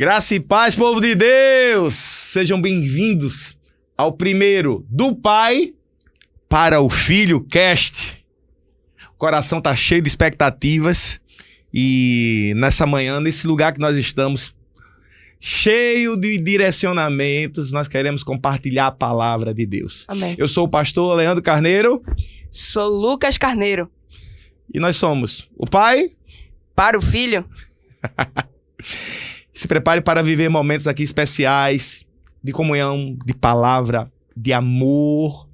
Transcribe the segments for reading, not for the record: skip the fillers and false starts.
Graça e paz, povo de Deus! Sejam bem-vindos ao primeiro do Pai para o Filho Cast. O coração tá cheio de expectativas e nessa manhã, nesse lugar que nós estamos, cheio de direcionamentos, nós queremos compartilhar a palavra de Deus. Amém. Eu sou o pastor Leandro Carneiro. Sou Lucas Carneiro. E nós somos o Pai para o Filho. Se prepare para viver momentos aqui especiais, de comunhão, de palavra, de amor,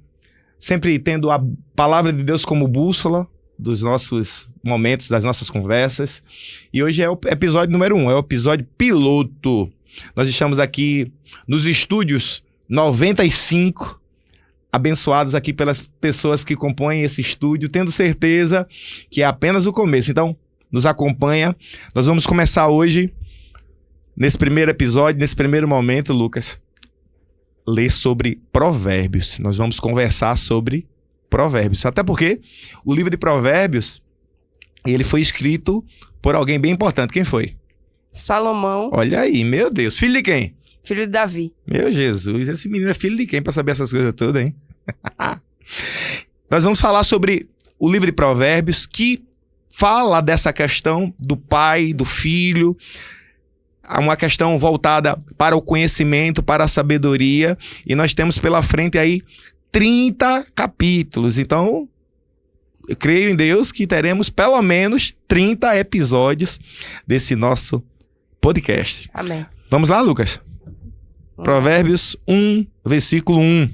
sempre tendo a palavra de Deus como bússola dos nossos momentos, das nossas conversas. E hoje é o episódio número 1, é o episódio piloto. Nós estamos aqui nos estúdios 95, abençoados aqui pelas pessoas que compõem esse estúdio, tendo certeza que é apenas o começo. Então, nos acompanha. Nós vamos começar hoje, nesse primeiro episódio, nesse primeiro momento, Lucas, ler sobre Provérbios. Nós vamos conversar sobre Provérbios. Até porque o livro de Provérbios, ele foi escrito por alguém bem importante. Quem foi? Salomão. Olha aí, meu Deus. Filho de quem? Filho de Davi. Meu Jesus, esse menino é filho de quem para saber essas coisas todas, hein? Nós vamos falar sobre o livro de Provérbios, que fala dessa questão do pai, do filho, uma questão voltada para o conhecimento, para a sabedoria, e nós temos pela frente aí 30 capítulos. Então, eu creio em Deus que teremos pelo menos 30 episódios desse nosso podcast. Amém. Vamos lá, Lucas? Provérbios 1, versículo 1.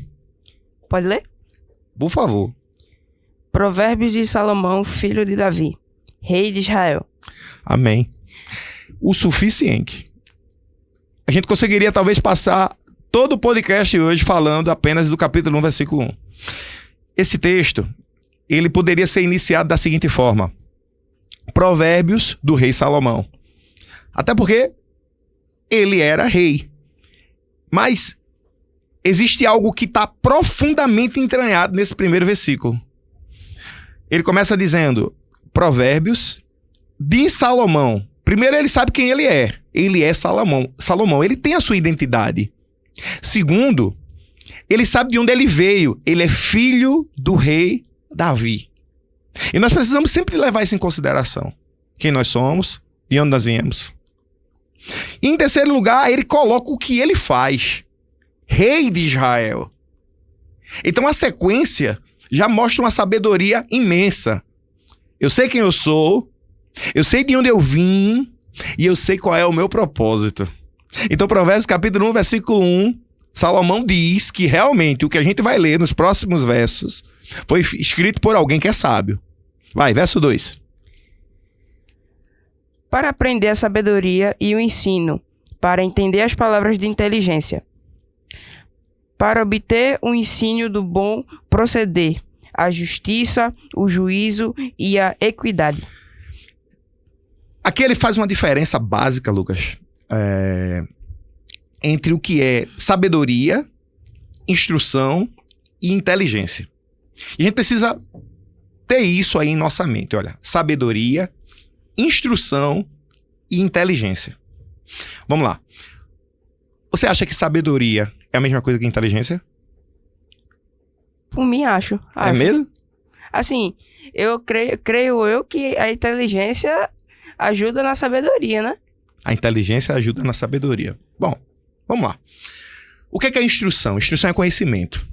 Pode ler? Por favor. Provérbios de Salomão, filho de Davi, rei de Israel. Amém. O suficiente. A gente conseguiria talvez passar todo o podcast hoje falando apenas do capítulo 1, versículo 1. Esse texto, ele poderia ser iniciado da seguinte forma: Provérbios do rei Salomão. Até porque ele era rei. Mas existe algo que está profundamente entranhado nesse primeiro versículo. Ele começa dizendo, Provérbios de Salomão. Primeiro, ele sabe quem ele é. Ele é Salomão. Salomão, ele tem a sua identidade. Segundo, ele sabe de onde ele veio. Ele é filho do rei Davi. E nós precisamos sempre levar isso em consideração. Quem nós somos e onde nós viemos. E em terceiro lugar, ele coloca o que ele faz. Rei de Israel. Então a sequência já mostra uma sabedoria imensa. Eu sei quem eu sou, eu sei de onde eu vim e eu sei qual é o meu propósito. Então Provérbios capítulo 1, versículo 1, Salomão diz que realmente o que a gente vai ler nos próximos versos foi escrito por alguém que é sábio. Vai, verso 2. Para aprender a sabedoria e o ensino, para entender as palavras de inteligência, para obter o ensino do bom proceder, a justiça, o juízo e a equidade. Aqui ele faz uma diferença básica, Lucas, entre o que é sabedoria, instrução e inteligência. E a gente precisa ter isso aí em nossa mente, olha, sabedoria, instrução e inteligência. Vamos lá. Você acha que sabedoria é a mesma coisa que inteligência? Por mim, acho. É mesmo? Assim, eu creio que a inteligência ajuda na sabedoria, né? A inteligência ajuda na sabedoria. Bom, vamos lá. O que é instrução? Instrução é conhecimento.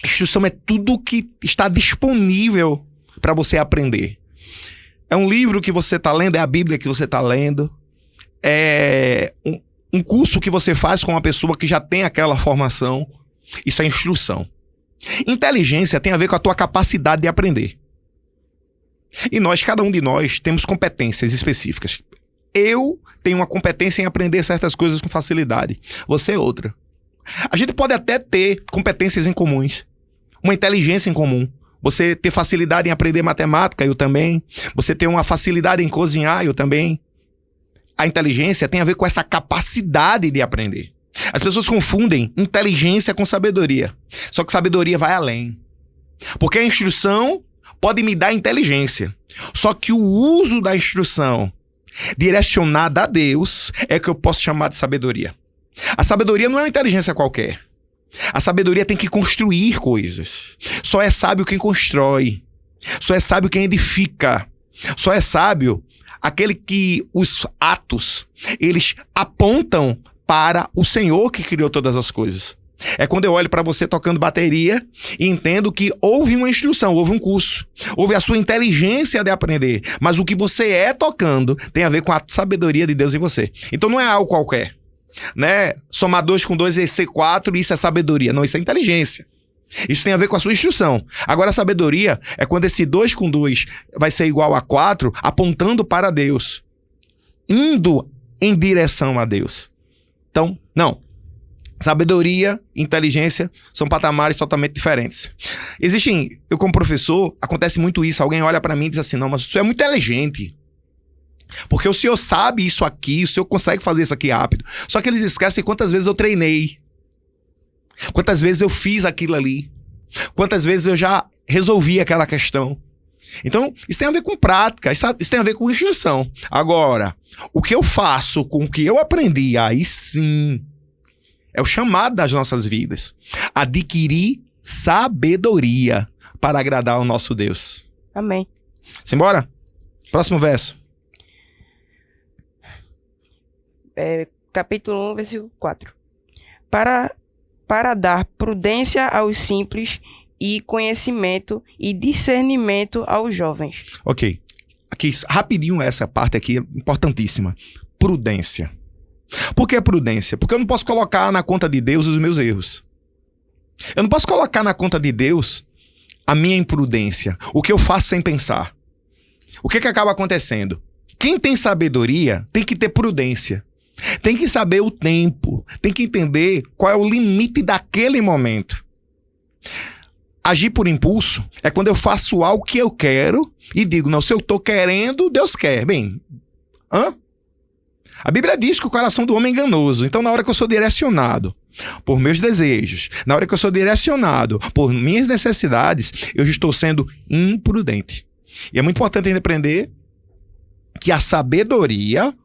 Instrução é tudo que está disponível para você aprender. É um livro que você está lendo, é a Bíblia que você está lendo, é um curso que você faz com uma pessoa que já tem aquela formação. Isso é instrução. Inteligência tem a ver com a tua capacidade de aprender. E nós, cada um de nós, temos competências específicas. Eu tenho uma competência em aprender certas coisas com facilidade. Você é outra. A gente pode até ter competências em comuns, uma inteligência em comum. Você ter facilidade em aprender matemática, eu também. Você ter uma facilidade em cozinhar, eu também. A inteligência tem a ver com essa capacidade de aprender. As pessoas confundem inteligência com sabedoria. Só que sabedoria vai além. Porque a instrução pode me dar inteligência. Só que o uso da instrução direcionada a Deus, é que eu posso chamar de sabedoria. A sabedoria não é uma inteligência qualquer. A sabedoria tem que construir coisas. Só é sábio quem constrói. Só é sábio quem edifica. Só é sábio aquele que os atos, eles apontam para o Senhor que criou todas as coisas. É quando eu olho para você tocando bateria e entendo que houve uma instrução, houve um curso, houve a sua inteligência de aprender, mas o que você é tocando tem a ver com a sabedoria de Deus em você. Então não é algo qualquer, né? Somar 2 com 2 é ser 4, isso é sabedoria. Não, isso é inteligência. Isso tem a ver com a sua instrução. Agora a sabedoria é quando esse 2 com 2 vai ser igual a 4, apontando para Deus, indo em direção a Deus. Então, não. Sabedoria e inteligência são patamares totalmente diferentes. Eu como professor, acontece muito isso. Alguém olha para mim e diz assim, não, mas o senhor é muito inteligente. Porque o senhor sabe isso aqui, o senhor consegue fazer isso aqui rápido. Só que eles esquecem quantas vezes eu treinei. Quantas vezes eu fiz aquilo ali. Quantas vezes eu já resolvi aquela questão. Então, isso tem a ver com prática, isso tem a ver com instrução. Agora, o que eu faço com o que eu aprendi, aí sim... é o chamado das nossas vidas. Adquirir sabedoria para agradar ao nosso Deus. Amém. Simbora? Próximo verso. Capítulo 1, versículo 4. Para dar prudência aos simples e conhecimento e discernimento aos jovens. Ok. Aqui, rapidinho, essa parte aqui é importantíssima. Prudência. Por que prudência? Porque eu não posso colocar na conta de Deus os meus erros. Eu não posso colocar na conta de Deus a minha imprudência, o que eu faço sem pensar. O que acaba acontecendo? Quem tem sabedoria tem que ter prudência. Tem que saber o tempo, tem que entender qual é o limite daquele momento. Agir por impulso é quando eu faço algo que eu quero e digo, não, se eu estou querendo, Deus quer. Bem, a Bíblia diz que o coração do homem é enganoso. Então, na hora que eu sou direcionado por meus desejos, na hora que eu sou direcionado por minhas necessidades, eu estou sendo imprudente. E é muito importante aprender que a sabedoria,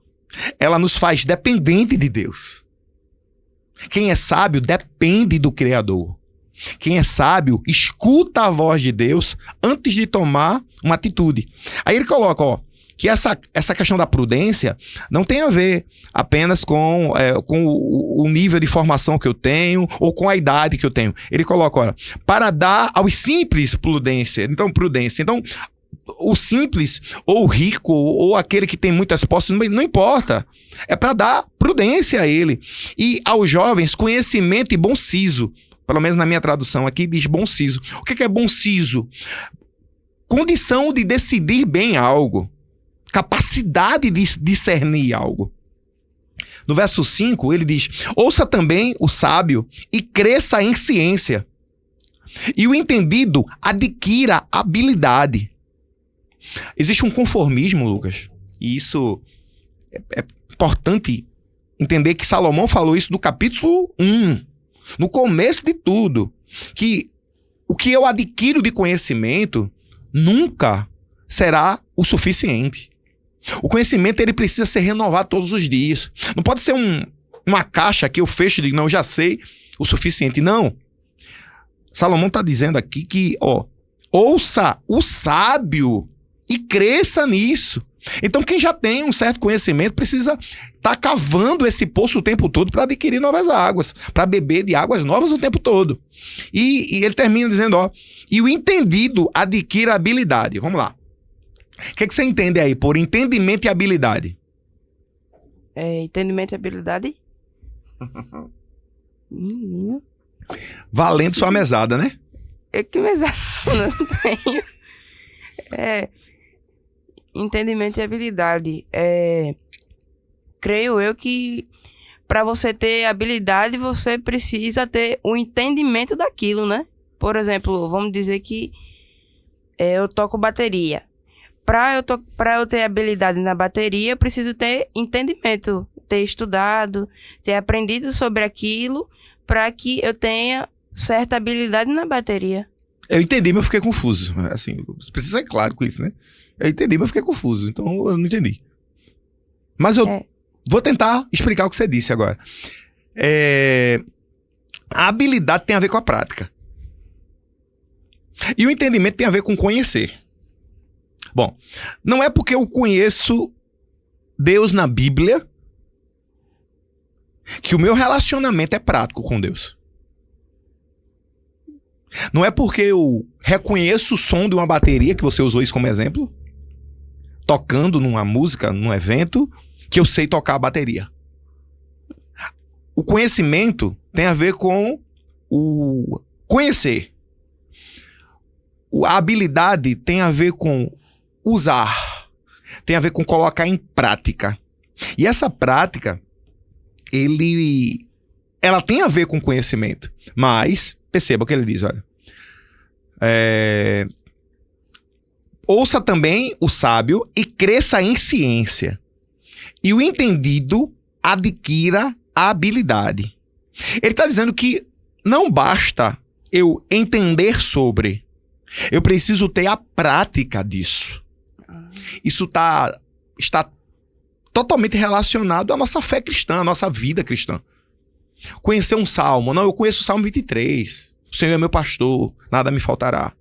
ela nos faz dependente de Deus. Quem é sábio depende do Criador. Quem é sábio escuta a voz de Deus antes de tomar uma atitude. Aí ele coloca, que essa questão da prudência não tem a ver apenas com o nível de formação que eu tenho ou com a idade que eu tenho. Ele coloca, para dar aos simples prudência. Então, o simples, ou o rico, ou aquele que tem muitas posses, não importa. É para dar prudência a ele. E aos jovens, conhecimento e bom siso. Pelo menos na minha tradução aqui diz bom siso. O que é bom siso? Condição de decidir bem algo. Capacidade de discernir algo. No verso 5, ele diz, ouça também o sábio e cresça em ciência. E o entendido adquira habilidade. Existe um conformismo, Lucas, e isso é importante entender que Salomão falou isso no capítulo 1, no começo de tudo, que o que eu adquiro de conhecimento nunca será o suficiente. O conhecimento ele precisa ser renovado todos os dias. Não pode ser uma caixa que eu fecho e digo, não, eu já sei o suficiente. Não. Salomão está dizendo aqui que, ouça o sábio e cresça nisso. Então, quem já tem um certo conhecimento precisa estar cavando esse poço o tempo todo para adquirir novas águas, para beber de águas novas o tempo todo. E ele termina dizendo, e o entendido adquire habilidade. Vamos lá. O que você entende aí por entendimento e habilidade? Entendimento e habilidade? Menino. Valendo sua mesada, né? Que mesada? Não tenho. Entendimento e habilidade. Creio eu que para você ter habilidade, você precisa ter o entendimento daquilo, né? Por exemplo, vamos dizer que eu toco bateria. Para eu ter habilidade na bateria, eu preciso ter entendimento, ter estudado, ter aprendido sobre aquilo, para que eu tenha certa habilidade na bateria. Eu entendi, mas eu fiquei confuso. Assim, precisa ser claro com isso, né? Eu entendi, mas eu fiquei confuso. Então, eu não entendi. Mas eu vou tentar explicar o que você disse agora. A habilidade tem a ver com a prática. E o entendimento tem a ver com conhecer. Bom, não é porque eu conheço Deus na Bíblia que o meu relacionamento é prático com Deus. Não é porque eu reconheço o som de uma bateria, que você usou isso como exemplo, tocando numa música, num evento, que eu sei tocar a bateria. O conhecimento tem a ver com o conhecer. A habilidade tem a ver com usar. Tem a ver com colocar em prática. E essa prática, ela tem a ver com conhecimento. Mas, perceba o que ele diz, olha. Ouça também o sábio e cresça em ciência. E o entendido adquira a habilidade. Ele está dizendo que não basta eu entender sobre. Eu preciso ter a prática disso. Isso está totalmente relacionado à nossa fé cristã, à nossa vida cristã. Conhecer um salmo. Não, eu conheço o Salmo 23. O Senhor é meu pastor, nada me faltará.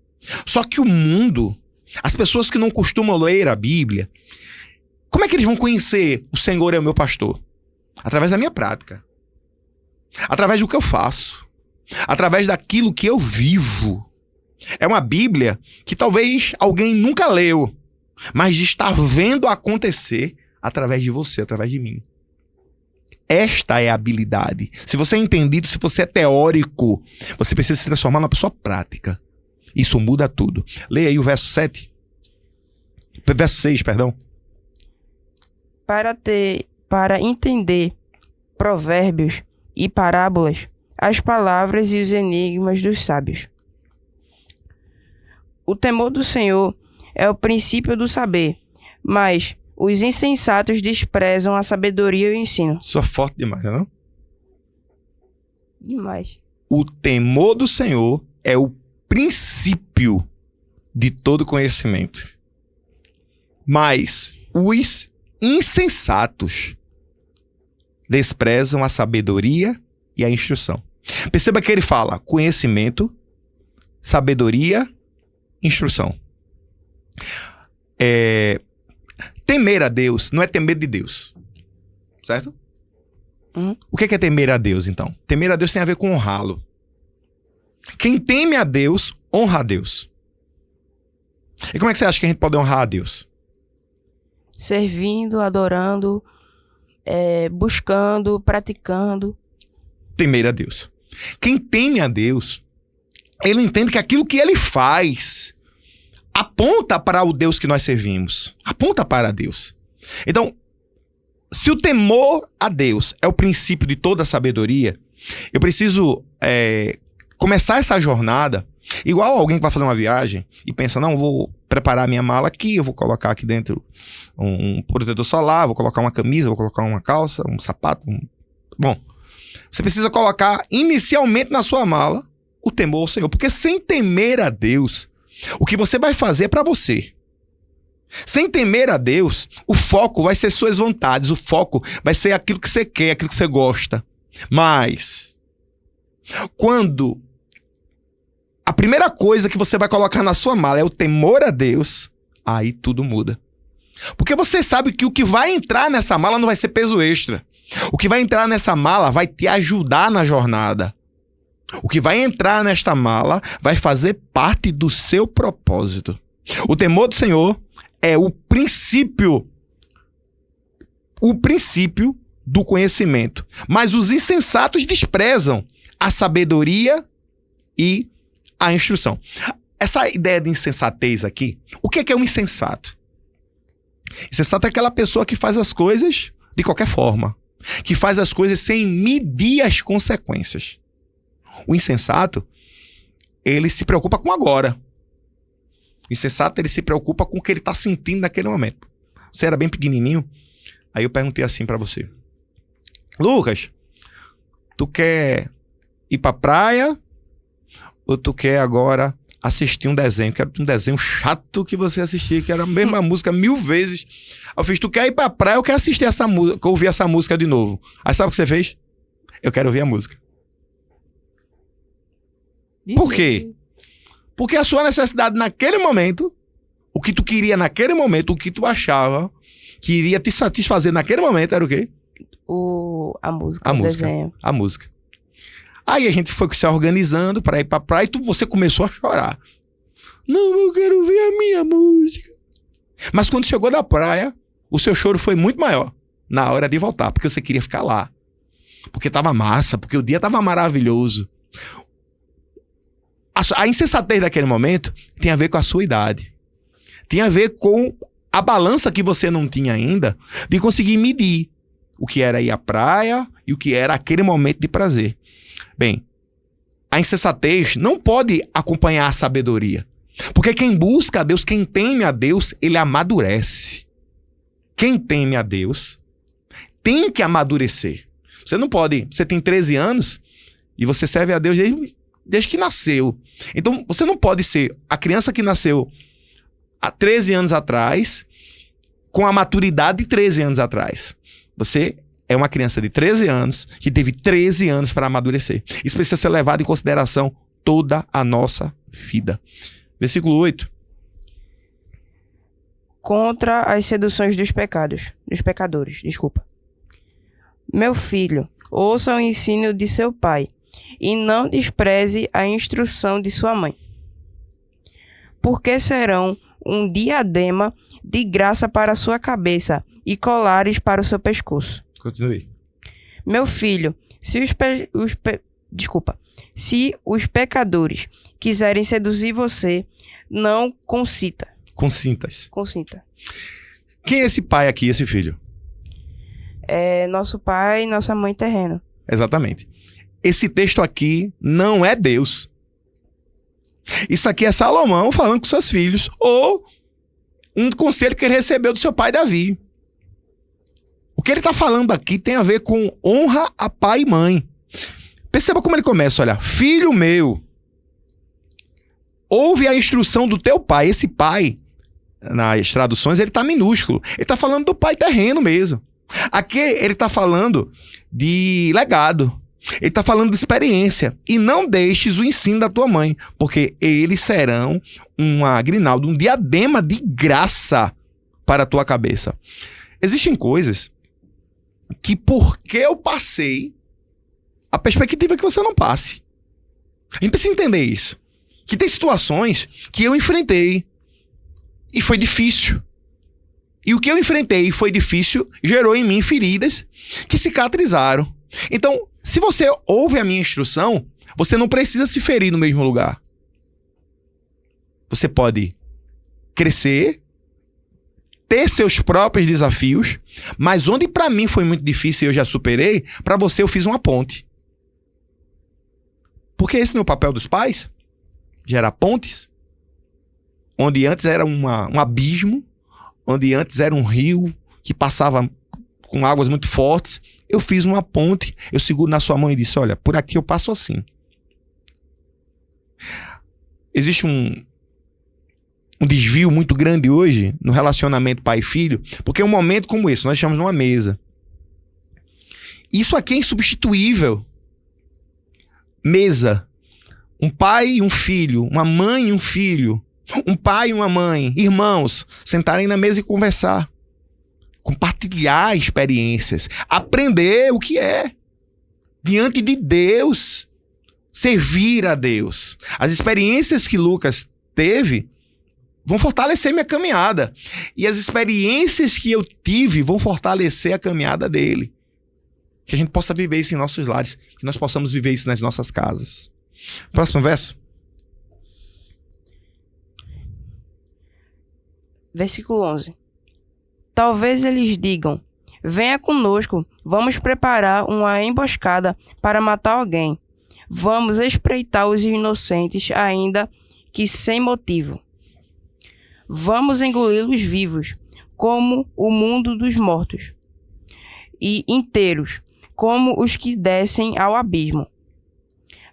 Só que o mundo, as pessoas que não costumam ler a Bíblia, como é que eles vão conhecer o Senhor é o meu pastor? Através da minha prática. Através do que eu faço. Através daquilo que eu vivo. É uma Bíblia que talvez alguém nunca leu, mas está vendo acontecer através de você, através de mim. Esta é a habilidade. Se você é entendido, se você é teórico, você precisa se transformar numa pessoa prática. Isso muda tudo. Leia aí o verso 7. Verso 6, perdão. Para entender provérbios e parábolas, as palavras e os enigmas dos sábios. O temor do Senhor é o princípio do saber, mas os insensatos desprezam a sabedoria e o ensino. Isso é forte demais, não é? Demais. O temor do Senhor é o princípio de todo conhecimento. Mas os insensatos desprezam a sabedoria e a instrução. Perceba que ele fala conhecimento, sabedoria, instrução. Temer a Deus não é ter medo de Deus. Certo? O que é temer a Deus, então? Temer a Deus tem a ver com honrá-lo. Quem teme a Deus, honra a Deus. E como é que você acha que a gente pode honrar a Deus? Servindo, adorando, buscando, praticando. Temer a Deus. Quem teme a Deus, ele entende que aquilo que ele faz aponta para o Deus que nós servimos. Aponta para Deus. Então, se o temor a Deus é o princípio de toda a sabedoria, eu preciso começar essa jornada igual alguém que vai fazer uma viagem e pensa, não, vou preparar minha mala aqui, eu vou colocar aqui dentro um protetor solar, vou colocar uma camisa, vou colocar uma calça, um sapato. Bom, você precisa colocar inicialmente na sua mala o temor ao Senhor, porque sem temer a Deus, o que você vai fazer é para você. Sem temer a Deus, o foco vai ser suas vontades, o foco vai ser aquilo que você quer, aquilo que você gosta. Mas, quando a primeira coisa que você vai colocar na sua mala é o temor a Deus, aí tudo muda. Porque você sabe que o que vai entrar nessa mala não vai ser peso extra. O que vai entrar nessa mala vai te ajudar na jornada. O que vai entrar nesta mala vai fazer parte do seu propósito. O temor do Senhor é o princípio do conhecimento. Mas os insensatos desprezam a sabedoria e a instrução. Essa ideia de insensatez aqui, o que é um insensato? Insensato é aquela pessoa que faz as coisas de qualquer forma, que faz as coisas sem medir as consequências. O insensato, ele se preocupa com agora. O insensato, ele se preocupa com o que ele está sentindo naquele momento. Você era bem pequenininho, aí eu perguntei assim pra você: Lucas, tu quer ir pra praia ou tu quer agora assistir um desenho, que era um desenho chato que você assistia, que era a mesma música 1000 vezes. Eu fiz, tu quer ir pra praia, eu quero assistir essa música, ouvir essa música de novo. Aí sabe o que você fez? Eu quero ouvir a música. Por quê? Porque a sua necessidade naquele momento, o que tu queria naquele momento, o que tu achava que iria te satisfazer naquele momento era o quê? A música, desenho. A música. Aí a gente foi se organizando para ir pra praia e você começou a chorar. Não, eu quero ouvir a minha música. Mas quando chegou da praia, o seu choro foi muito maior na hora de voltar, porque você queria ficar lá. Porque tava massa, porque o dia tava maravilhoso. A insensatez daquele momento tem a ver com a sua idade. Tem a ver com a balança que você não tinha ainda de conseguir medir o que era ir à praia e o que era aquele momento de prazer. Bem, a insensatez não pode acompanhar a sabedoria. Porque quem busca a Deus, quem teme a Deus, ele amadurece. Quem teme a Deus tem que amadurecer. Você não pode... Você tem 13 anos e você serve a Deus desde que nasceu. Então, você não pode ser a criança que nasceu há 13 anos atrás com a maturidade de 13 anos atrás. Você é uma criança de 13 anos que teve 13 anos para amadurecer. Isso precisa ser levado em consideração toda a nossa vida. Versículo 8. Contra as seduções dos pecadores. Meu filho, ouça o ensino de seu pai e não despreze a instrução de sua mãe. Porque serão um diadema de graça para a sua cabeça e colares para o seu pescoço. Continue. Meu filho, se os pecadores quiserem seduzir você, não consinta. Consinta. Quem é esse pai aqui, esse filho? É nosso pai e nossa mãe terrena. Exatamente. Esse texto aqui não é Deus. Isso aqui é Salomão falando com seus filhos, ou um conselho que ele recebeu do seu pai Davi. O que ele está falando aqui tem a ver com honra a pai e mãe. Perceba como ele começa, olha. Filho meu, ouve a instrução do teu pai. Esse pai, nas traduções, ele está minúsculo. Ele está falando do pai terreno mesmo. Aqui ele está falando de legado. Ele está falando de experiência. E não deixes o ensino da tua mãe, porque eles serão uma grinalda, um diadema de graça para a tua cabeça. Existem coisas que, porque eu passei, a perspectiva é que você não passe. A gente precisa entender isso. Que tem situações que eu enfrentei e foi difícil. E o que eu enfrentei e foi difícil gerou em mim feridas que cicatrizaram. Então, se você ouve a minha instrução, você não precisa se ferir no mesmo lugar. Você pode crescer, ter seus próprios desafios, mas onde para mim foi muito difícil e eu já superei, para você eu fiz uma ponte. Porque esse não é o papel dos pais? Gerar pontes? Onde antes era um abismo, onde antes era um rio que passava com águas muito fortes, eu fiz uma ponte, eu seguro na sua mão e disse, olha, por aqui eu passo assim. Existe um desvio muito grande hoje no relacionamento pai e filho, porque um momento como esse, nós chamamos de uma mesa. Isso aqui é insubstituível. Mesa. Um pai e um filho, uma mãe e um filho, um pai e uma mãe, irmãos, sentarem na mesa e conversar. Compartilhar experiências. Aprender o que é. Diante de Deus. Servir a Deus. As experiências que Lucas teve vão fortalecer minha caminhada. E as experiências que eu tive vão fortalecer a caminhada dele. Que a gente possa viver isso em nossos lares. Que nós possamos viver isso nas nossas casas. Próximo verso. Versículo 11. Talvez eles digam, venha conosco, vamos preparar uma emboscada para matar alguém. Vamos espreitar os inocentes, ainda que sem motivo. Vamos engoli-los vivos, como o mundo dos mortos, e inteiros, como os que descem ao abismo.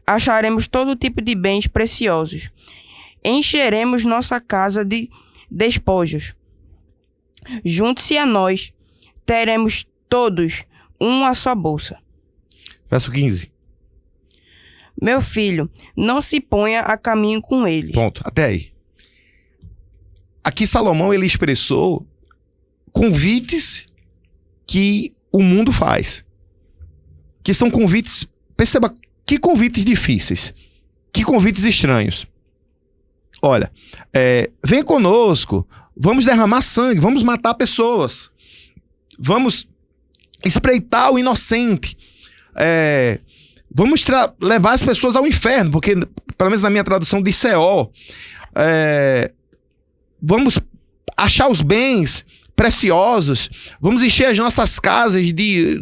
Acharemos todo tipo de bens preciosos. encheremos nossa casa de despojos. Junte-se a nós, teremos todos uma só bolsa. Verso 15. Meu filho, não se ponha a caminho com eles. Ponto, até aí. Aqui Salomão, ele expressou convites que o mundo faz. Que são convites, perceba, que convites difíceis. Que convites estranhos. Olha, vem conosco, vamos derramar sangue, vamos matar pessoas. Vamos espreitar o inocente. Vamos levar as pessoas ao inferno, porque, pelo menos na minha tradução, de Seol. Vamos achar os bens preciosos. Vamos encher as nossas casas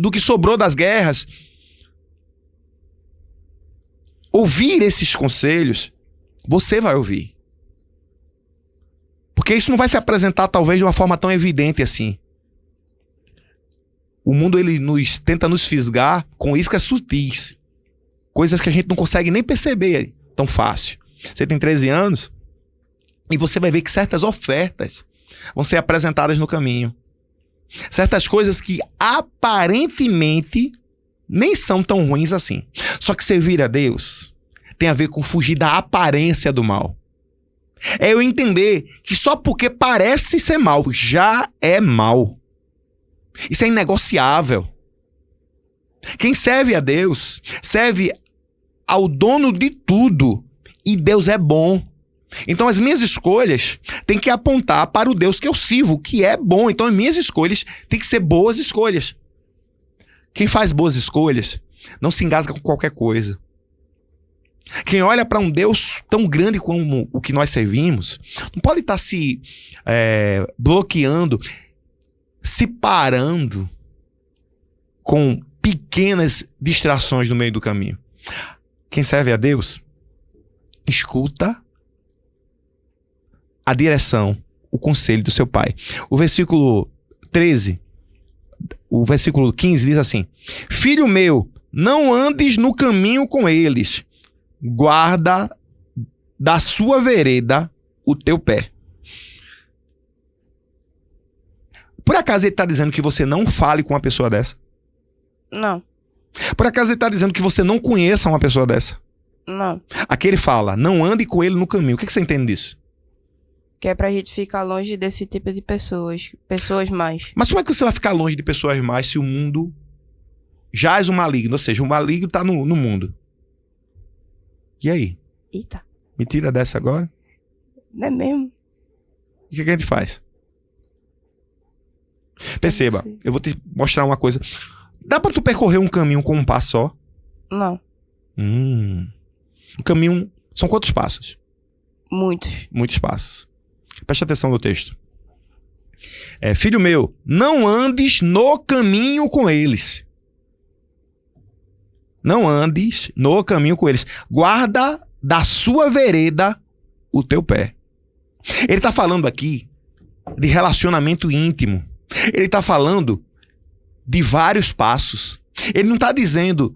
do que sobrou das guerras. Ouvir esses conselhos, você vai ouvir. Porque isso não vai se apresentar, talvez, de uma forma tão evidente assim. O mundo, ele tenta nos fisgar com iscas sutis. Coisas que a gente não consegue nem perceber tão fácil. Você tem 13 anos e você vai ver que certas ofertas vão ser apresentadas no caminho. Certas coisas que aparentemente nem são tão ruins assim. Só que servir a Deus tem a ver com fugir da aparência do mal. É eu entender que só porque parece ser mal, já é mal. Isso é inegociável. Quem serve a Deus, serve ao dono de tudo. E Deus é bom. Então as minhas escolhas têm que apontar para o Deus que eu sirvo, que é bom. Então as minhas escolhas têm que ser boas escolhas. Quem faz boas escolhas não se engasga com qualquer coisa. Quem olha para um Deus tão grande como o que nós servimos, não pode estar se bloqueando, se parando com pequenas distrações no meio do caminho. Quem serve a Deus, escuta a direção, o conselho do seu pai. O versículo 13, o versículo 15 diz assim: Filho meu, não andes no caminho com eles, guarda da sua vereda o teu pé. Por acaso ele está dizendo que você não fale com uma pessoa dessa? Não. Por acaso ele está dizendo que você não conheça uma pessoa dessa? Não. Aqui ele fala, não ande com ele no caminho. O que você entende disso? Que é pra gente ficar longe desse tipo de pessoas. Pessoas mais. Mas como é que você vai ficar longe de pessoas mais se o mundo jaz o maligno? Ou seja, o maligno está no mundo. E aí? Eita. Me tira dessa agora? Não é mesmo? E o que a gente faz? Perceba, eu vou te mostrar uma coisa. Dá pra tu percorrer um caminho com um passo só? Não. Um caminho... São quantos passos? Muitos. Muitos passos. Preste atenção no texto. Filho meu, não andes no caminho com eles. Não andes no caminho com eles. Guarda da sua vereda o teu pé. Ele está falando aqui de relacionamento íntimo. Ele está falando de vários passos. Ele não está dizendo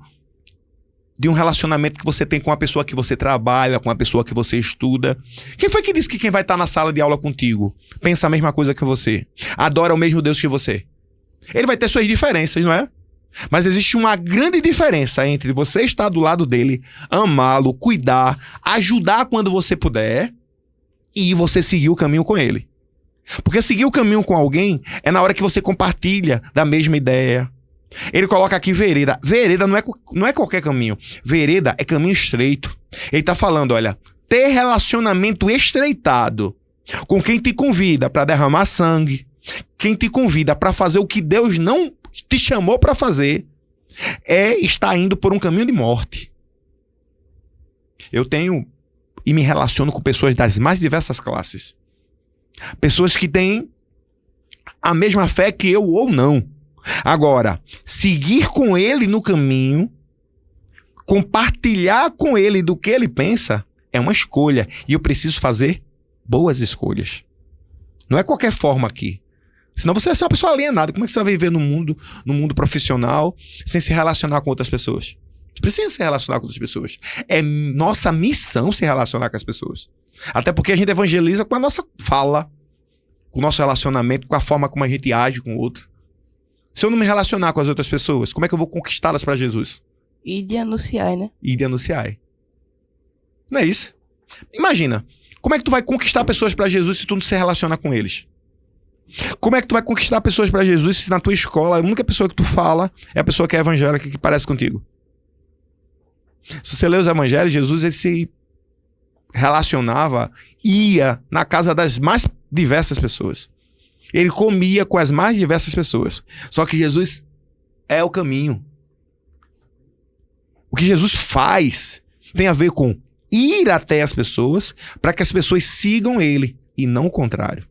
de um relacionamento que você tem com uma pessoa que você trabalha, com uma pessoa que você estuda. Quem foi que disse que quem vai estar na sala de aula contigo pensa a mesma coisa que você? Adora o mesmo Deus que você? Ele vai ter suas diferenças, não é? Mas existe uma grande diferença entre você estar do lado dele, amá-lo, cuidar, ajudar quando você puder e você seguir o caminho com ele. Porque seguir o caminho com alguém é na hora que você compartilha da mesma ideia. Ele coloca aqui vereda. Vereda não é qualquer caminho. Vereda é caminho estreito. Ele está falando, olha, ter relacionamento estreitado com quem te convida para derramar sangue, quem te convida para fazer o que Deus não te chamou para fazer, é estar indo por um caminho de morte. Eu tenho e me relaciono com pessoas das mais diversas classes. Pessoas que têm a mesma fé que eu ou não. Agora, seguir com ele no caminho, compartilhar com ele do que ele pensa, é uma escolha. E eu preciso fazer boas escolhas. Não é qualquer forma aqui. Senão você vai ser uma pessoa alienada. Como é que você vai viver no mundo profissional sem se relacionar com outras pessoas? Você precisa se relacionar com outras pessoas. É nossa missão se relacionar com as pessoas. Até porque a gente evangeliza com a nossa fala, com o nosso relacionamento, com a forma como a gente age com o outro. Se eu não me relacionar com as outras pessoas, como é que eu vou conquistá-las para Jesus? E de anunciar, né? E de anunciar. Não é isso? Imagina, como é que tu vai conquistar pessoas para Jesus se tu não se relaciona com eles? Como é que tu vai conquistar pessoas para Jesus se na tua escola a única pessoa que tu fala é a pessoa que é evangélica, que parece contigo? Se você lê os evangelhos, Jesus ele se relacionava, ia na casa das mais diversas pessoas. Ele comia com as mais diversas pessoas. Só que Jesus é o caminho. O que Jesus faz tem a ver com ir até as pessoas para que as pessoas sigam ele e não o contrário.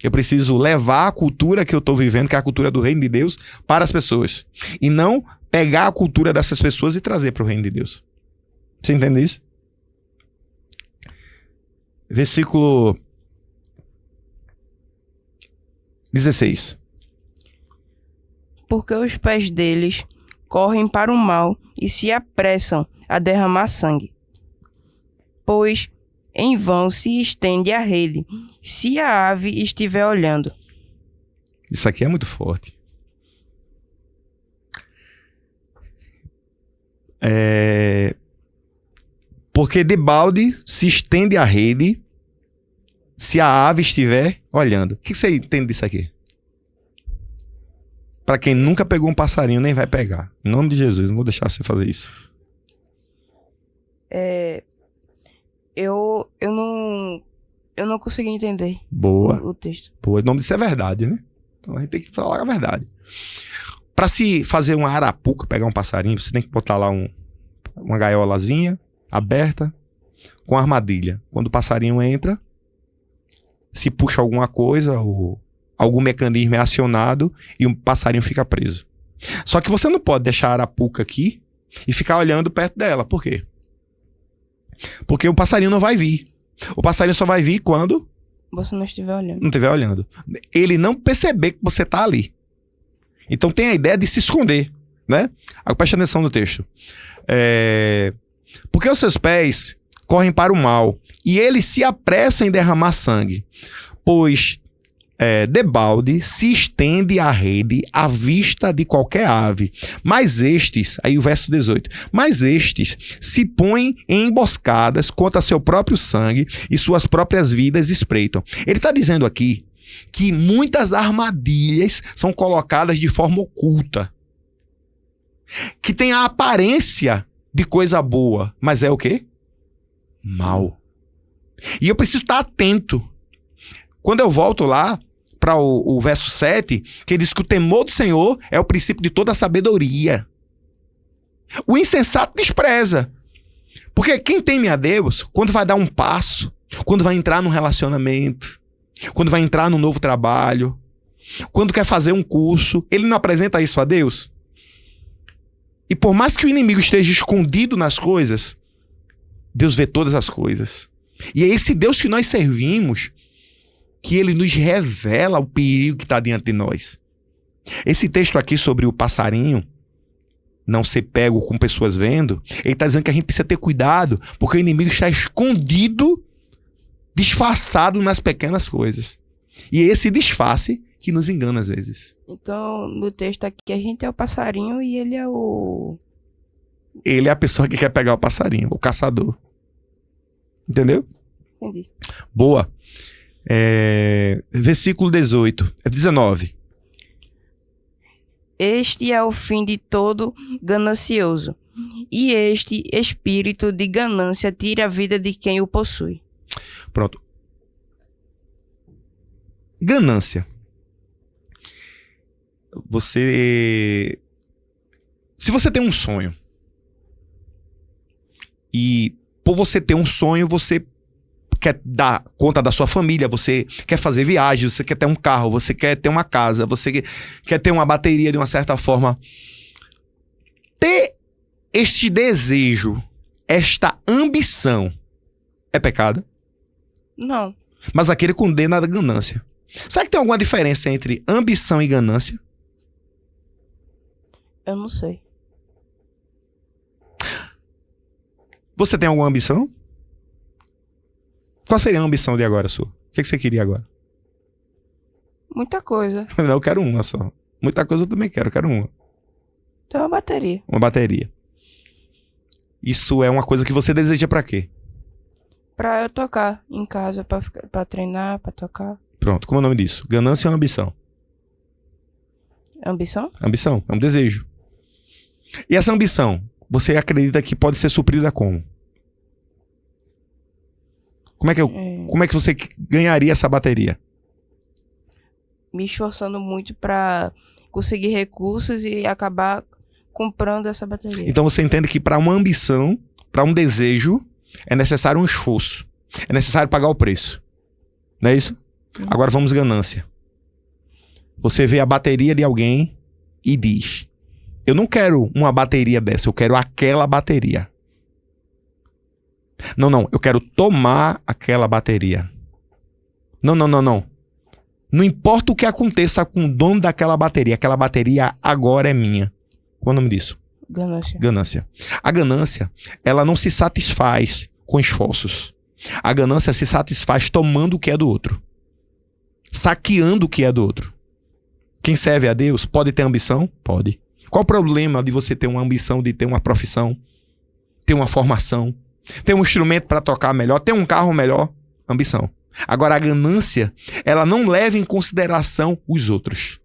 Eu preciso levar a cultura que eu estou vivendo, que é a cultura do reino de Deus, para as pessoas. E não pegar a cultura dessas pessoas e trazer para o reino de Deus. Você entende isso? Versículo 16. Porque os pés deles correm para o mal e se apressam a derramar sangue. Pois em vão se estende a rede, se a ave estiver olhando. Isso aqui é muito forte. Porque debalde se estende a rede se a ave estiver olhando. O que você entende disso aqui? Para quem nunca pegou um passarinho, nem vai pegar. Em nome de Jesus, não vou deixar você fazer isso. Eu não consegui entender Boa. o texto. Boa. O nome disso é verdade, né? Então a gente tem que falar a verdade. Para se fazer uma arapuca, pegar um passarinho, você tem que botar lá uma gaiolazinha aberta com armadilha. Quando o passarinho entra, se puxa alguma coisa, ou algum mecanismo é acionado e o passarinho fica preso. Só que você não pode deixar a arapuca aqui e ficar olhando perto dela. Por quê? Porque o passarinho não vai vir. O passarinho só vai vir quando Você não estiver olhando. não estiver olhando. Ele não perceber que você está ali. Então tem a ideia de se esconder, né? Preste atenção no texto. Porque os seus pés correm para o mal e eles se apressam em derramar sangue, pois debalde se estende a rede à vista de qualquer ave. Mas estes, aí o verso 18, mas estes se põem em emboscadas contra seu próprio sangue e suas próprias vidas espreitam. Ele está dizendo aqui que muitas armadilhas são colocadas de forma oculta, que tem a aparência de coisa boa, mas é o quê? Mal. E eu preciso estar atento. Quando eu volto lá para o verso 7, que diz que o temor do Senhor é o princípio de toda a sabedoria. O insensato despreza. Porque quem teme a Deus, quando vai dar um passo, quando vai entrar num relacionamento, quando vai entrar num novo trabalho, quando quer fazer um curso, ele não apresenta isso a Deus? E por mais que o inimigo esteja escondido nas coisas, Deus vê todas as coisas. E é esse Deus que nós servimos que ele nos revela o perigo que está diante de nós. Esse texto aqui sobre o passarinho não ser pego com pessoas vendo, ele está dizendo que a gente precisa ter cuidado, porque o inimigo está escondido, disfarçado nas pequenas coisas. E é esse disfarce que nos engana às vezes. Então, no texto aqui, a gente é o passarinho e ele é o... Ele é a pessoa que quer pegar o passarinho, o caçador. Entendeu? Entendi. Boa. Versículo 19. Este é o fim de todo ganancioso, e este espírito de ganância tira a vida de quem o possui. Pronto. Ganância. Se você tem um sonho, e por você ter um sonho, você quer dar conta da sua família, você quer fazer viagens, você quer ter um carro, você quer ter uma casa, você quer ter uma bateria de uma certa forma. Ter este desejo, esta ambição, é pecado? Não. Mas aquele condena a ganância. Será que tem alguma diferença entre ambição e ganância? Eu não sei. Você tem alguma ambição? Qual seria a ambição de agora sua? O que você queria agora? Muita coisa. Não, eu quero uma só. Muita coisa eu também quero uma. Então, uma bateria. Uma bateria. Isso é uma coisa que você deseja pra quê? Pra eu tocar em casa, pra treinar, pra tocar. Pronto, como é o nome disso? Ganância ou ambição? Ambição? Ambição, é um desejo. E essa ambição, você acredita que pode ser suprida como? Como é que você ganharia essa bateria? Me esforçando muito pra conseguir recursos e acabar comprando essa bateria. Então você entende que para uma ambição, para um desejo, é necessário um esforço. É necessário pagar o preço. Não é isso? Agora vamos ganância. Você vê a bateria de alguém e diz: eu não quero uma bateria dessa, eu quero aquela bateria. Não, eu quero tomar aquela bateria. Não. Não importa o que aconteça com o dono daquela bateria agora é minha. Qual é o nome disso? Ganância. A ganância, ela não se satisfaz com esforços. A ganância se satisfaz tomando o que é do outro. Saqueando o que é do outro. Quem serve a Deus pode ter ambição? Pode. Qual o problema de você ter uma ambição de ter uma profissão, ter uma formação, ter um instrumento para tocar melhor, ter um carro melhor? Ambição. Agora, a ganância, ela não leva em consideração os outros.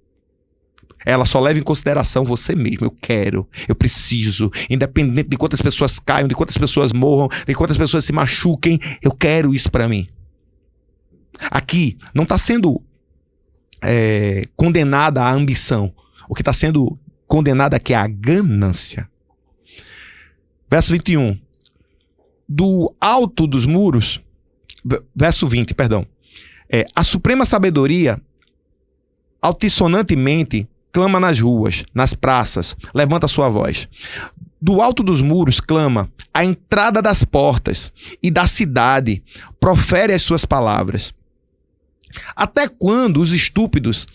Ela só leva em consideração você mesmo. Eu quero, eu preciso, independente de quantas pessoas caiam, de quantas pessoas morram, de quantas pessoas se machuquem, eu quero isso para mim. Aqui não está sendo condenada a ambição. O que está sendo condenado aqui é a ganância. Verso 21. Do alto dos muros, verso 20, perdão. A suprema sabedoria, altissonantemente, clama nas ruas, nas praças, levanta sua voz. Do alto dos muros clama, a entrada das portas e da cidade, profere as suas palavras. Até quando os estúpidos,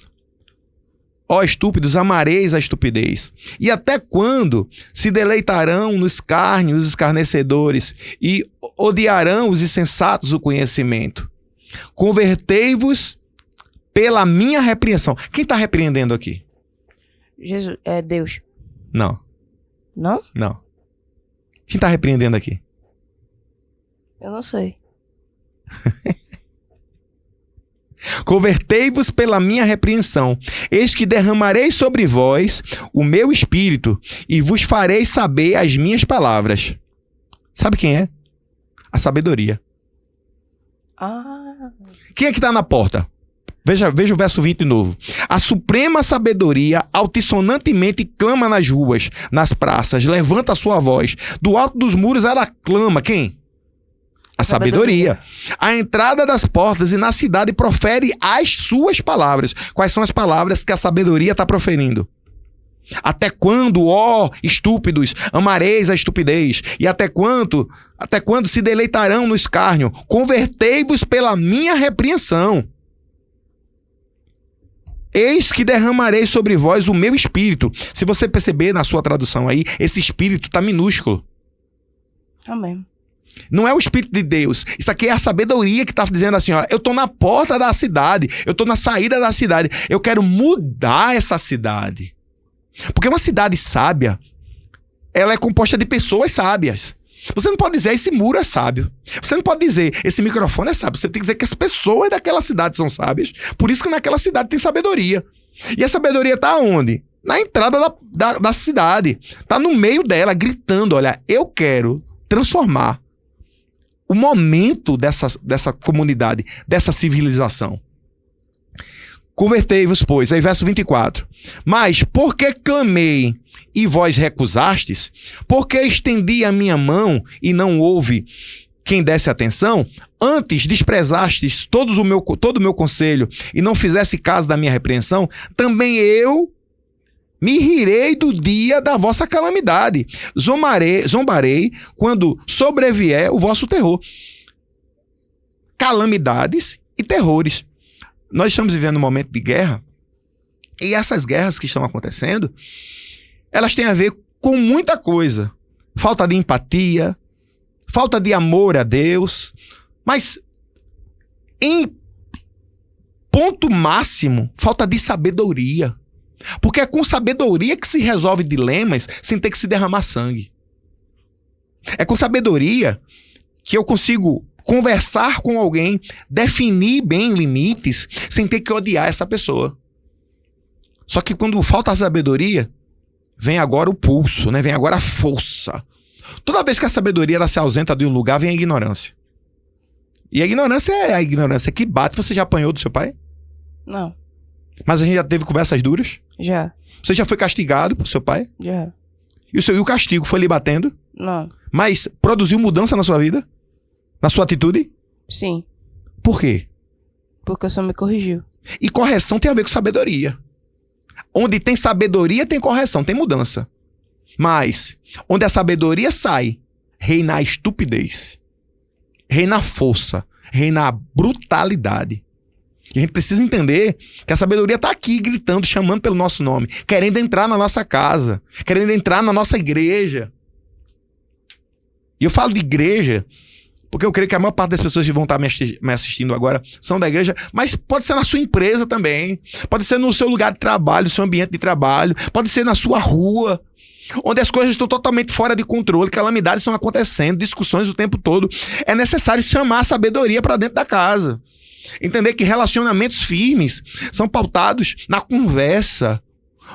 ó estúpidos, amareis a estupidez? E até quando se deleitarão no escárnio os escarnecedores e odiarão os insensatos o conhecimento? Convertei-vos pela minha repreensão. Quem está repreendendo aqui? Jesus, é Deus. Não. Não? Não. Quem está repreendendo aqui? Eu não sei. Convertei-vos pela minha repreensão. Eis que derramarei sobre vós o meu espírito e vos farei saber as minhas palavras. Sabe quem é? A sabedoria. Quem é que está na porta? Veja o verso 20 de novo. A suprema sabedoria altissonantemente clama nas ruas, nas praças, levanta a sua voz. Do alto dos muros ela clama. Quem? A sabedoria. A entrada das portas e na cidade profere as suas palavras. Quais são as palavras que a sabedoria está proferindo? Até quando, ó estúpidos, amareis a estupidez? E até quando se deleitarão no escárnio? Convertei-vos pela minha repreensão. Eis que derramarei sobre vós o meu espírito. Se você perceber na sua tradução aí, esse espírito está minúsculo. Amém. Não é o Espírito de Deus. Isso aqui é a sabedoria que está dizendo assim, ó, eu estou na porta da cidade, eu estou na saída da cidade, eu quero mudar essa cidade. Porque uma cidade sábia, ela é composta de pessoas sábias. Você não pode dizer, esse muro é sábio. Você não pode dizer, esse microfone é sábio. Você tem que dizer que as pessoas daquela cidade são sábias. Por isso que naquela cidade tem sabedoria. E a sabedoria está onde? Na entrada da cidade. Está no meio dela, gritando, olha, eu quero transformar o momento dessa comunidade, dessa civilização. Convertei-vos, pois. Aí verso 24. Mas porque clamei e vós recusastes? Porque estendi a minha mão e não houve quem desse atenção? Antes desprezastes todo o meu conselho e não fizesse caso da minha repreensão? Também eu me rirei do dia da vossa calamidade. Zombarei quando sobrevier o vosso terror. Calamidades e terrores. Nós estamos vivendo um momento de guerra. E essas guerras que estão acontecendo, elas têm a ver com muita coisa. Falta de empatia, falta de amor a Deus. Mas Em ponto máximo, falta de sabedoria. Porque é com sabedoria que se resolve dilemas sem ter que se derramar sangue. É com sabedoria que eu consigo conversar com alguém, definir bem limites, sem ter que odiar essa pessoa. Só que quando falta a sabedoria, vem agora o pulso, né? Vem agora a força. Toda vez que a sabedoria ela se ausenta de um lugar, vem a ignorância. E a ignorância é a ignorância que bate. Você já apanhou do seu pai? Não. Mas a gente já teve conversas duras? Já. Você já foi castigado por seu pai? Já. E o castigo foi lhe batendo? Não. Mas produziu mudança na sua vida? Na sua atitude? Sim. Por quê? Porque o Senhor me corrigiu. E correção tem a ver com sabedoria. Onde tem sabedoria, tem correção, tem mudança. Mas, onde a sabedoria sai, reina a estupidez. Reina a força. Reina a brutalidade. E a gente precisa entender que a sabedoria está aqui gritando, chamando pelo nosso nome, querendo entrar na nossa casa, querendo entrar na nossa igreja. E eu falo de igreja porque eu creio que a maior parte das pessoas que vão estar me assistindo agora são da igreja, mas pode ser na sua empresa também, pode ser no seu lugar de trabalho, no seu ambiente de trabalho, pode ser na sua rua, onde as coisas estão totalmente fora de controle, calamidades estão acontecendo, discussões o tempo todo. É necessário chamar a sabedoria para dentro da casa. Entender que relacionamentos firmes são pautados na conversa,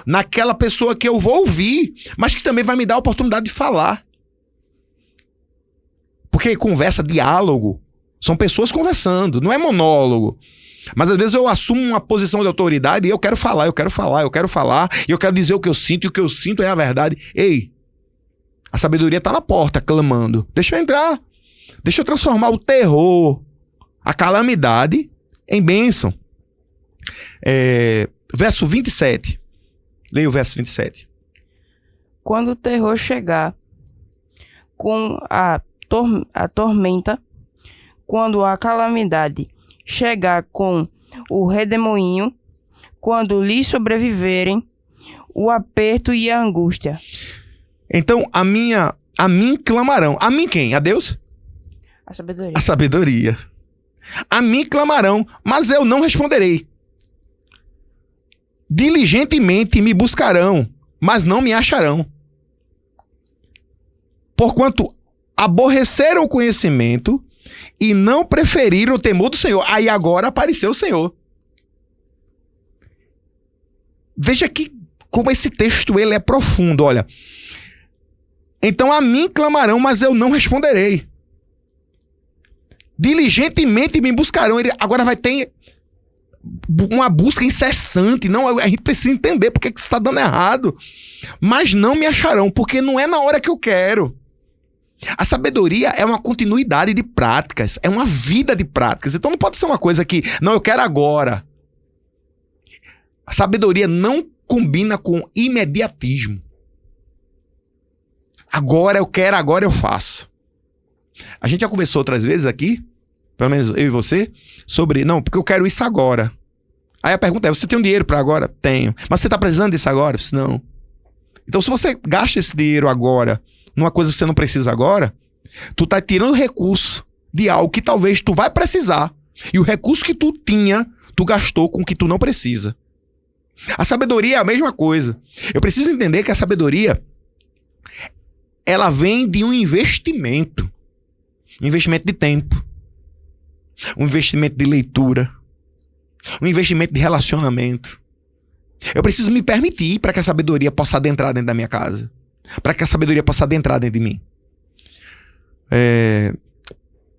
naquela pessoa que eu vou ouvir, mas que também vai me dar a oportunidade de falar. Porque conversa, diálogo, são pessoas conversando, não é monólogo. Mas às vezes eu assumo uma posição de autoridade e eu quero falar, e eu quero dizer o que eu sinto, e o que eu sinto é a verdade. Ei, a sabedoria está na porta, clamando. Deixa eu entrar. Deixa eu transformar o terror, a calamidade, em bênção. Verso 27. Leia o verso 27. Quando o terror chegar com a tormenta, quando a calamidade chegar com o redemoinho, quando lhe sobreviverem o aperto e a angústia. Então, a mim clamarão. A mim quem? A Deus? A sabedoria. A sabedoria. A mim clamarão, mas eu não responderei. Diligentemente me buscarão, mas não me acharão. Porquanto aborreceram o conhecimento e não preferiram o temor do Senhor. Aí agora apareceu o Senhor. Veja que como esse texto ele é profundo, olha. Então a mim clamarão, mas eu não responderei. Diligentemente me buscarão. Ele agora vai ter uma busca incessante. Não, a gente precisa entender porque que isso está dando errado. Mas não me acharão, porque não é na hora que eu quero. A sabedoria é uma continuidade de práticas, é uma vida de práticas. Então não pode ser uma coisa que, não, eu quero agora. A sabedoria não combina com imediatismo. Agora eu quero, agora eu faço. A gente já conversou outras vezes aqui, pelo menos eu e você, sobre, não, porque eu quero isso agora. Aí a pergunta é, você tem um dinheiro para agora? Tenho. Mas você está precisando disso agora? Não. Então se você gasta esse dinheiro agora numa coisa que você não precisa agora, tu tá tirando recurso de algo que talvez tu vai precisar. E o recurso que tu tinha, tu gastou com o que tu não precisa. A sabedoria é a mesma coisa. Eu preciso entender que a sabedoria, ela vem de um investimento. Um investimento de tempo. Um investimento de leitura. Um investimento de relacionamento. Eu preciso me permitir para que a sabedoria possa adentrar dentro da minha casa. Para que a sabedoria possa adentrar dentro de mim.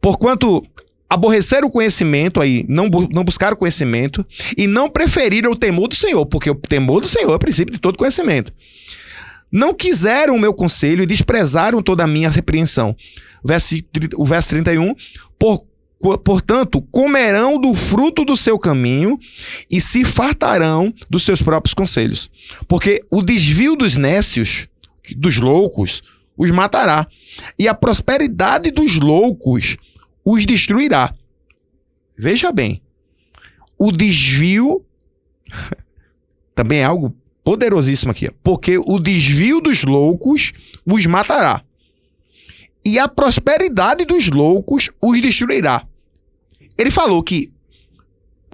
Porquanto aborreceram o conhecimento, aí, não buscaram o conhecimento e não preferiram o temor do Senhor, porque o temor do Senhor é o princípio de todo conhecimento. Não quiseram o meu conselho e desprezaram toda a minha repreensão. O verso 31, portanto, comerão do fruto do seu caminho e se fartarão dos seus próprios conselhos. Porque o desvio dos nécios, dos loucos, os matará. E a prosperidade dos loucos os destruirá. Veja bem, o desvio também é algo poderosíssimo aqui. Porque o desvio dos loucos os matará. E a prosperidade dos loucos os destruirá. Ele falou que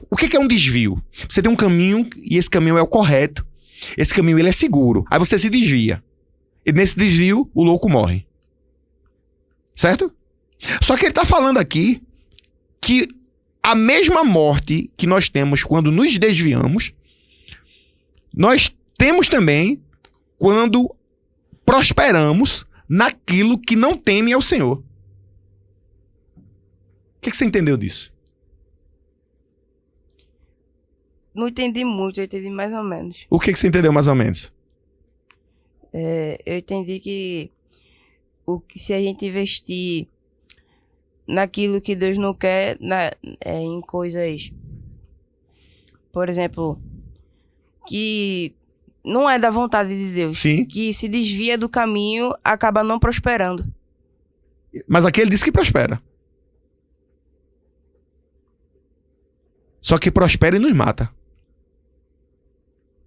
O que é um desvio? Você tem um caminho e esse caminho é o correto. Esse caminho ele é seguro. Aí você se desvia. E nesse desvio, o louco morre. Certo? Só que ele está falando aqui que a mesma morte que nós temos quando nos desviamos, nós temos também quando prosperamos naquilo que não teme ao Senhor. O que você entendeu disso? Não entendi muito, eu entendi mais ou menos. O que você entendeu mais ou menos? Eu entendi que se a gente investir naquilo que Deus não quer, em coisas, por exemplo, que não é da vontade de Deus, Sim. que se desvia do caminho, acaba não prosperando. Mas aqui ele disse que prospera. Só que prospera e nos mata.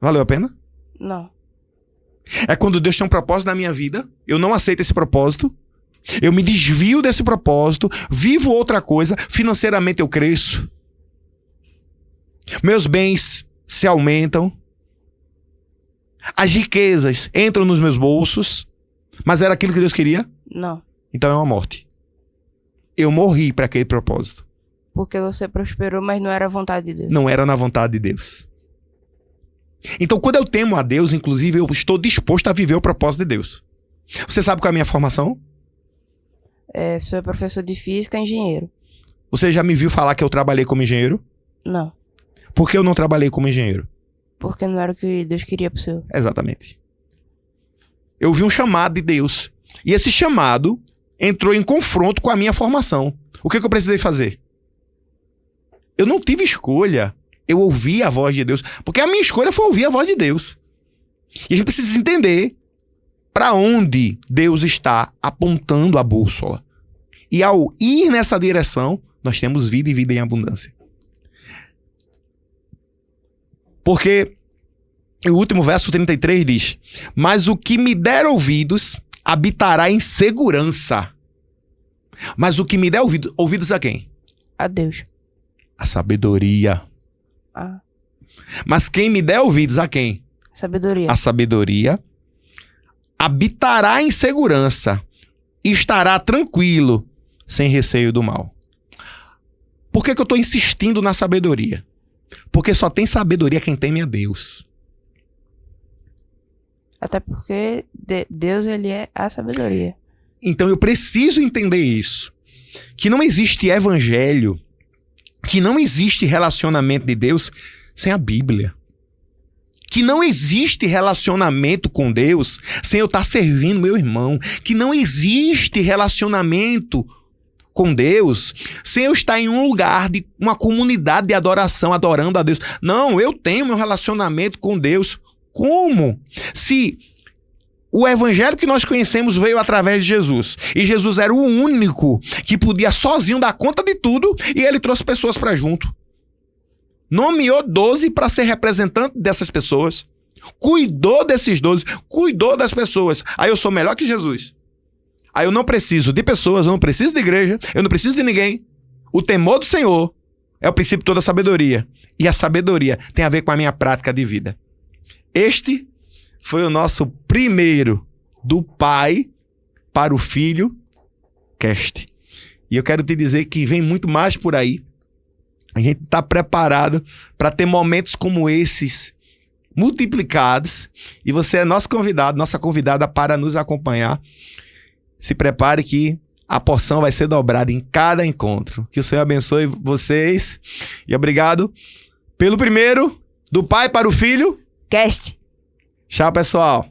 Valeu a pena? Não. É quando Deus tem um propósito na minha vida, eu não aceito esse propósito, eu me desvio desse propósito, vivo outra coisa, financeiramente eu cresço, meus bens se aumentam, as riquezas entram nos meus bolsos, mas era aquilo que Deus queria? Não. Então é uma morte. Eu morri para aquele propósito. Porque você prosperou, mas não era a vontade de Deus. Não era na vontade de Deus. Então, quando eu temo a Deus, inclusive, eu estou disposto a viver o propósito de Deus. Você sabe qual é a minha formação? Sou professor de física e engenheiro. Você já me viu falar que eu trabalhei como engenheiro? Não. Por que eu não trabalhei como engenheiro? Porque não era o que Deus queria pro seu. Exatamente. Eu vi um chamado de Deus. E esse chamado entrou em confronto com a minha formação. O que eu precisei fazer? Eu não tive escolha. Eu ouvi a voz de Deus. Porque a minha escolha foi ouvir a voz de Deus. E a gente precisa entender para onde Deus está apontando a bússola. E ao ir nessa direção, nós temos vida e vida em abundância. Porque o último verso 33 diz: mas o que me der ouvidos habitará em segurança. Mas o que me der ouvidos a quem? A Deus. A sabedoria. Mas quem me der ouvidos a quem? Sabedoria. A sabedoria habitará em segurança e estará tranquilo, sem receio do mal. Por que eu estou insistindo na sabedoria? Porque só tem sabedoria quem teme a Deus. Até porque Deus, ele é a sabedoria. Então eu preciso entender isso. Que não existe evangelho, que não existe relacionamento de Deus sem a Bíblia. Que não existe relacionamento com Deus sem eu estar servindo meu irmão. Que não existe relacionamento com Deus sem eu estar em um lugar, de uma comunidade de adoração, adorando a Deus. Não, eu tenho meu relacionamento com Deus. Como? Se o evangelho que nós conhecemos veio através de Jesus, e Jesus era o único que podia sozinho dar conta de tudo, e ele trouxe pessoas para junto. Nomeou 12 para ser representante dessas pessoas. Cuidou desses 12, cuidou das pessoas. Aí eu sou melhor que Jesus. Aí eu não preciso de pessoas, eu não preciso de igreja, eu não preciso de ninguém. O temor do Senhor é o princípio de toda a sabedoria. E a sabedoria tem a ver com a minha prática de vida. Este foi o nosso primeiro do Pai para o Filho cast. E eu quero te dizer que vem muito mais por aí. A gente está preparado para ter momentos como esses multiplicados. E você é nosso convidado, nossa convidada para nos acompanhar. Se prepare que a porção vai ser dobrada em cada encontro. Que o Senhor abençoe vocês. E obrigado pelo primeiro do Pai para o Filho Cast. Tchau, pessoal.